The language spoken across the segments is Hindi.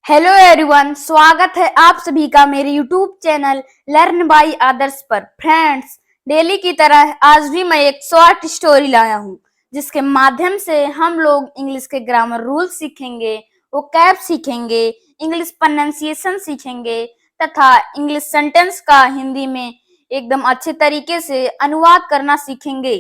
हेलो एवरीवन, स्वागत है आप सभी का मेरे यूट्यूब चैनल लर्न बाय आदर्श पर। फ्रेंड्स, डेली की तरह आज भी मैं एक शॉर्ट स्टोरी लाया हूँ जिसके माध्यम से हम लोग इंग्लिश के ग्रामर रूल सीखेंगे, वोकैब सीखेंगे, इंग्लिश प्रोनाउंसिएशन सीखेंगे तथा इंग्लिश सेंटेंस का हिंदी में एकदम अच्छे तरीके से अनुवाद करना सीखेंगे।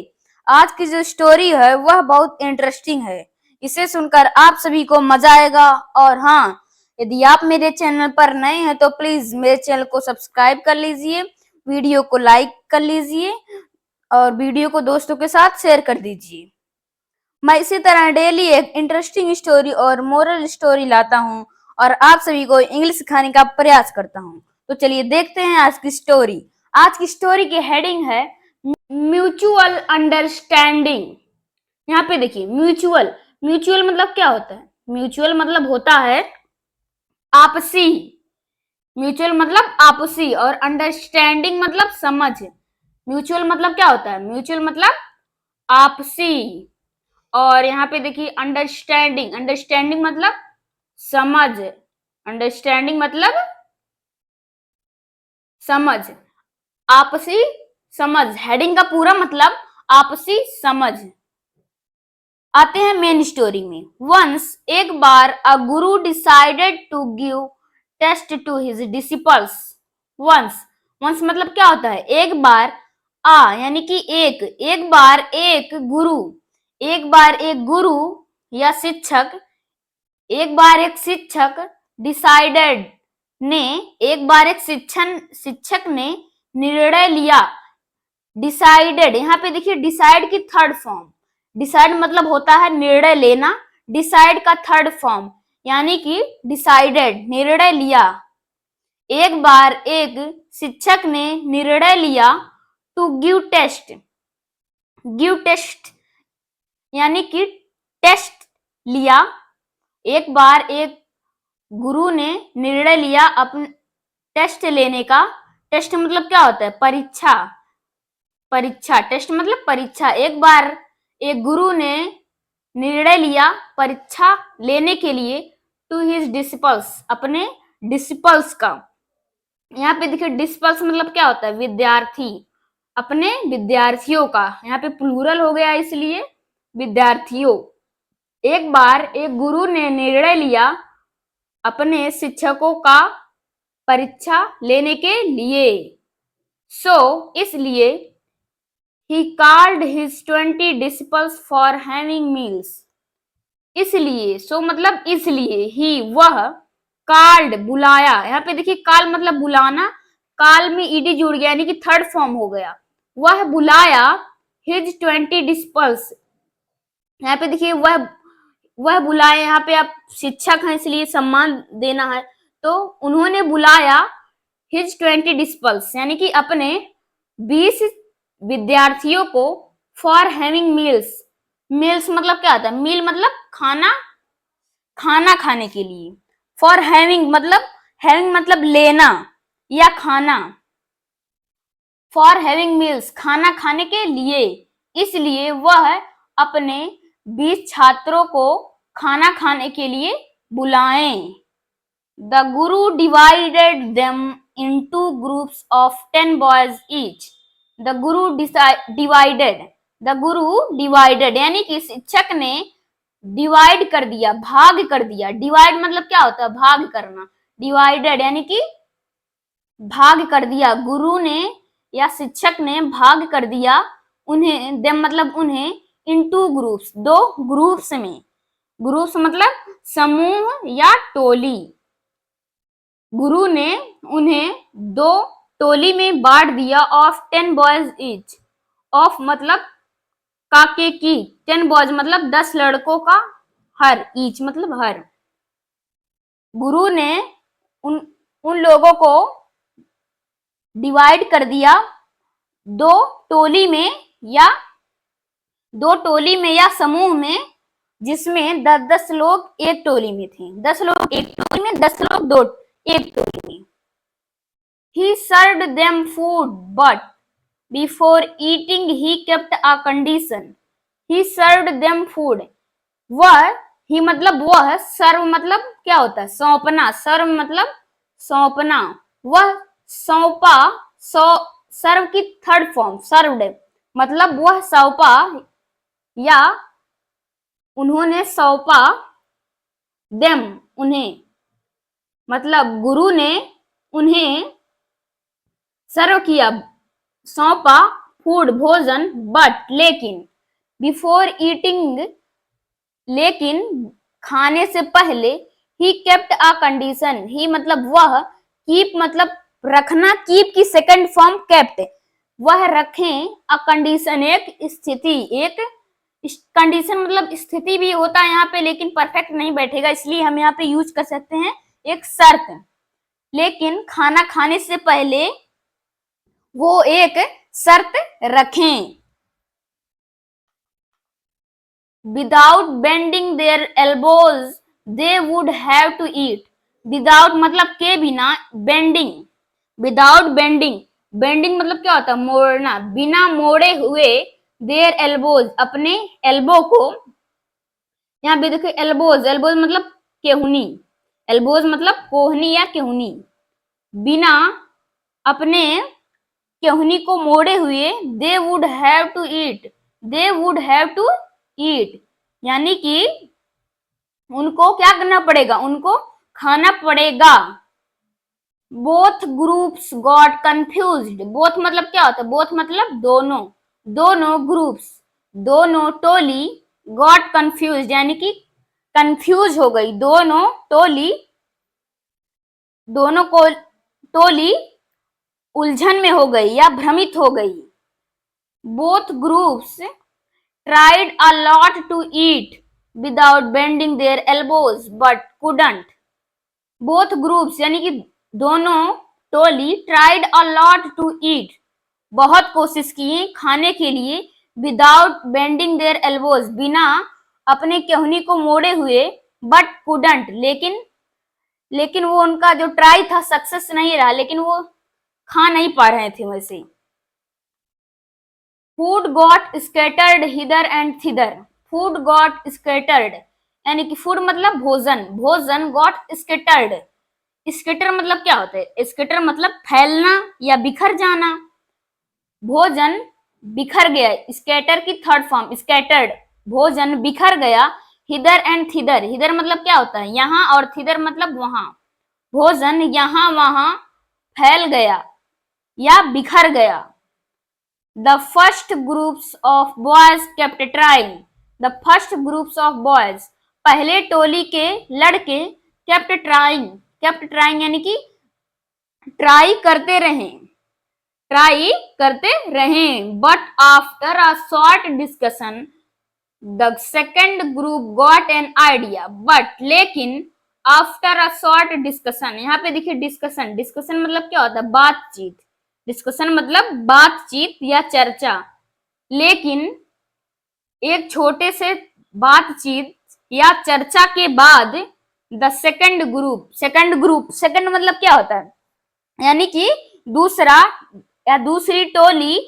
आज की जो स्टोरी है वह बहुत इंटरेस्टिंग है। इसे सुनकर आप सभी को मजा आएगा। और हाँ, यदि आप मेरे चैनल पर नए हैं तो प्लीज मेरे चैनल को सब्सक्राइब कर लीजिए, वीडियो को लाइक कर लीजिए और वीडियो को दोस्तों के साथ शेयर कर दीजिए। मैं इसी तरह डेली एक इंटरेस्टिंग स्टोरी और मोरल स्टोरी लाता हूँ और आप सभी को इंग्लिश सिखाने का प्रयास करता हूँ। तो चलिए देखते हैं आज की स्टोरी। आज की स्टोरी की हेडिंग है म्यूचुअल अंडरस्टैंडिंग। यहाँ पे देखिए, म्यूचुअल म्यूचुअल मतलब क्या होता है? म्यूचुअल मतलब होता है आपसी। म्यूचुअल मतलब आपसी और अंडरस्टैंडिंग मतलब समझ। म्यूचुअल मतलब क्या होता है? म्यूचुअल मतलब आपसी। और यहाँ पे देखिए अंडरस्टैंडिंग, अंडरस्टैंडिंग मतलब समझ। अंडरस्टैंडिंग मतलब समझ, आपसी समझ। हेडिंग का पूरा मतलब आपसी समझ। आते हैं मेन स्टोरी में। वंस, एक बार, a guru decided to give test to his disciples. Once, once मतलब क्या होता है? एक बार। यानी कि एक बार एक गुरु, एक बार एक गुरु या शिक्षक, एक बार एक शिक्षक डिसाइडेड ने, एक बार एक शिक्षक ने निर्णय लिया। डिसाइडेड, यहाँ पे देखिए डिसाइड की थर्ड फॉर्म। डिसाइड मतलब होता है निर्णय लेना, डिसाइड का थर्ड फॉर्म यानी कि डिसाइडेड, निर्णय लिया। एक बार एक शिक्षक ने निर्णय लिया to give test. Give test यानी कि टेस्ट लिया। एक बार एक गुरु ने निर्णय लिया अपने टेस्ट लेने का। टेस्ट मतलब क्या होता है? परीक्षा। परीक्षा, टेस्ट मतलब परीक्षा। एक बार एक गुरु ने निर्णय लिया परीक्षा लेने के लिए टू हिज डिसिपल्स, अपने डिसिपल्स का। यहाँ पे देखिए डिसिपल्स मतलब क्या होता है? विद्यार्थी, अपने विद्यार्थियों का। यहाँ पे प्लूरल हो गया इसलिए विद्यार्थियों। एक बार एक गुरु ने निर्णय लिया अपने शिक्षकों का परीक्षा लेने के लिए। इसलिए he called his 20 disciples for having meals। इसलिए, मतलब इसलिए, ही वह, called बुलाया। यहाँ पे देखिए काल मतलब बुलाना, काल में ईडी जुड़ गया यानी कि थर्ड फॉर्म हो गया। वह बुलाया his 20 disciples। यहाँ पे देखिए वह बुलाए, यहाँ पे आप शिक्षक हैं इसलिए सम्मान देना है, तो उन्होंने बुलाया his 20 disciples यानी कि अपने 20 विद्यार्थियों को फॉर हैविंग मील्स। मील्स मतलब क्या होता है? मील मतलब खाना, खाना खाने के लिए। फॉर हैविंग मतलब लेना या खाना। फॉर हैविंग मील्स खाना खाने के लिए। इसलिए वह अपने 20 छात्रों को खाना खाने के लिए बुलाएं। The Guru divided them into groups of 10 boys each। The Guru divided, the Guru divided यानी कि शिक्षक ने डिवाइड कर दिया, भाग कर दिया। डिवाइड मतलब क्या होता है? भाग करना। डिवाइडेड यानी कि भाग कर दिया। गुरु ने या शिक्षक ने भाग कर दिया उन्हें, देम मतलब उन्हें, इनटू ग्रुप्स, दो ग्रुप्स में। ग्रुप्स मतलब समूह या टोली। गुरु ने उन्हें 2 टोली में बांट दिया ऑफ 10 बॉयज ईच। ऑफ मतलब काके की, 10 बॉयज मतलब 10 लड़कों का, हर, ईच मतलब हर। गुरु ने उन लोगों को डिवाइड कर दिया 2 टोली में या समूह में, जिसमें 10-10 लोग एक टोली में थे। 10 लोग एक टोली में, 10 लोग एक टोली में। He served them food, but before eating he kept a condition। He served them food। वह ही मतलब वह, सर्व मतलब क्या होता है, सौंपना, सर्व मतलब सौंपना, वह सौंपा, सर्व की थर्ड फॉर्म सर्वड, मतलब वह सौंपा या उन्होंने सौंपा, देम उन्हें, मतलब गुरु ने उन्हें सर्व किया, सौंपा, फूड भोजन, बट लेकिन, बिफोर ईटिंग लेकिन, खाने से पहले, ही केप्ट अ कंडीशन, ही मतलब वह, कीप मतलब रखना, कीप की सेकंड फॉर्म केप्ट, वह रखें, अ कंडीशन एक स्थिति, एक कंडीशन मतलब स्थिति भी होता है यहाँ पे, लेकिन परफेक्ट नहीं बैठेगा, इसलिए हम यहाँ पे यूज कर सकते हैं एक शर्त, लेकिन खाना खाने से पहले वो एक शर्त रखें, without bending their elbows they would have to eat, without मतलब के बिना, बेंडिंग, विदाउट बेंडिंग, बेंडिंग मतलब क्या होता है, मोड़ना, बिना मोड़े हुए, देयर एल्बोज अपने एल्बो को, यहाँ पे देखो एल्बोज, एल्बोज मतलब केहूनी, एल्बोज मतलब कोहनी या केहूनी, बिना अपने केहूनी को मोड़े हुए, they would have to eat, they would have to eat, यानी कि उनको क्या करना पड़ेगा, उनको खाना पड़ेगा, both groups got confused, both मतलब क्या होता है, बोथ मतलब दोनों, दोनों ग्रुप्स, दोनों टोली, गॉट कंफ्यूज यानी कि कंफ्यूज हो गई, दोनों टोली, दोनों को टोली उलझन में हो गई या भ्रमित हो गई, both groups tried a lot to eat without bending their elbows but couldn't, both groups यानी कि दोनों टोली tried a lot to eat, बहुत कोशिश किए खाने के लिए, without bending their elbows बिना अपने केहनी को मोड़े हुए, but couldn't लेकिन वो उनका जो ट्राई था सक्सेस नहीं रहा, लेकिन वो खा नहीं पा रहे थे वैसे। Food got scattered hither and thither, food got scattered यानी कि फूड मतलब भोजन, भोजन गॉट स्कैटर्ड, स्कैटर मतलब क्या होता है, स्कैटर मतलब फैलना या बिखर जाना, भोजन बिखर गया, स्कैटर की थर्ड फॉर्म स्कैटर्ड, भोजन बिखर गया, हिदर एंड थिदर, हिदर मतलब क्या होता है यहाँ, और थिदर मतलब वहां, भोजन यहाँ वहां फैल गया या बिखर गया। The first groups of boys kept trying. The first groups of boys, पहले टोली के लड़के kept trying यानी कि ट्राई करते रहें, but after a short discussion, the second group got an idea. But लेकिन after a short discussion, यहाँ पे देखिए डिस्कशन मतलब क्या होता है, बातचीत, डिस्कशन मतलब बातचीत या चर्चा, लेकिन एक छोटे से बातचीत या चर्चा के बाद, द सेकंड ग्रुप, सेकंड मतलब क्या होता है, यानी कि दूसरा या दूसरी टोली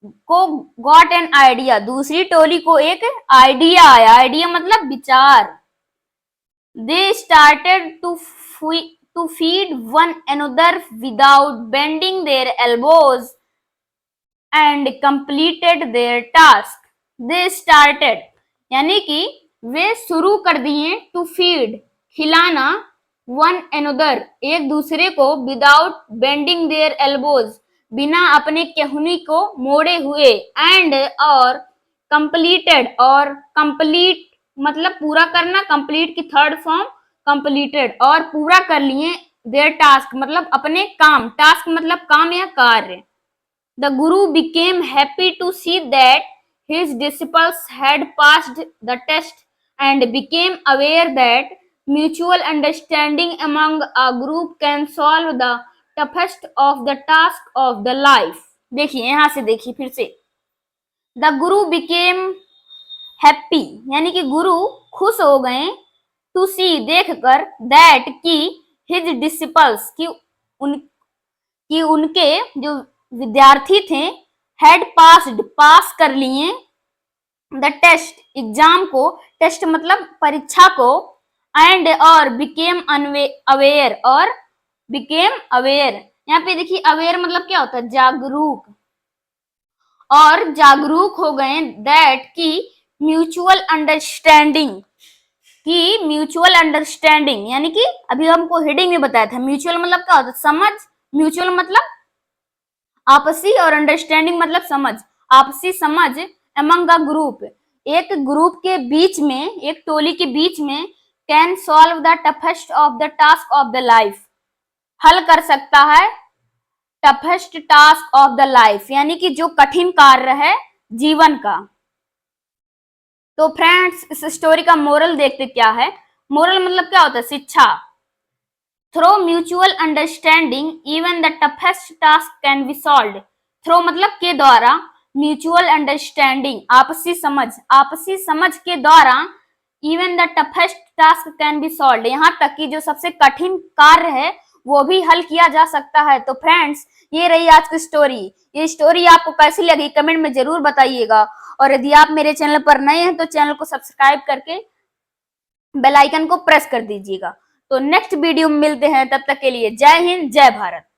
को गॉट एन आइडिया, दूसरी टोली को एक आइडिया आया, आइडिया मतलब विचार, they started to feed one another without bending their elbows and completed their task. They started यानी कि वे शुरू कर दिए, to feed खिलाना, one another एक दूसरे को, without bending their elbows बिना अपने केहनी को मोड़े हुए, and और completed और complete मतलब पूरा करना, complete की थर्ड फॉर्म completed और पूरा कर लिए, their task मतलब अपने काम, task मतलब काम या कार्य। The guru became happy to see that his disciples had passed the test and became aware that mutual understanding among a group can solve the toughest of the task of the life. देखिए यहां से देखिए फिर से, The guru became happy यानी कि गुरु खुश हो गए, to see देखकर, that कि his disciples कि उनके जो विद्यार्थी थे, हैड पास्ड पास कर लिए, द टेस्ट एग्जाम को, टेस्ट मतलब परीक्षा को, एंड और बिकेम अवेयर, और बिकेम अवेयर, यहाँ पे देखिए अवेयर मतलब क्या होता है, जागरूक, और जागरूक हो गए दैट की म्यूचुअल अंडरस्टैंडिंग, की म्यूचुअल अंडरस्टैंडिंग, यानी कि अभी हमको हेडिंग में बताया था म्यूचुअल मतलब क्या होता है, समझ, म्यूचुअल मतलब आपसी, और अंडरस्टैंडिंग मतलब समझ, आपसी समझ अमंग द ग्रुप, एक ग्रुप के बीच में, एक टोली के बीच में, can solve the toughest of the task of the life, हल कर सकता है toughest task of the life, यानी कि जो कठिन कार्य है जीवन का। तो फ्रेंड्स इस स्टोरी का मोरल देखते क्या है, मोरल मतलब क्या होता है, शिक्षा। Through mutual understanding even the toughest task can be solved, through मतलब के द्वारा, म्यूचुअल अंडरस्टैंडिंग आपसी समझ, आपसी समझ के द्वारा, even the toughest task can be solved, यहाँ तक कि जो सबसे कठिन कार्य है वो भी हल किया जा सकता है। तो फ्रेंड्स ये रही आज की स्टोरी, ये स्टोरी आपको कैसी लगी कमेंट में जरूर बताइएगा, और यदि आप मेरे चैनल पर नए हैं तो चैनल को सब्सक्राइब करके बेल आइकन को प्रेस कर दीजिएगा। तो नेक्स्ट वीडियो में मिलते हैं, तब तक के लिए जय हिंद जय भारत।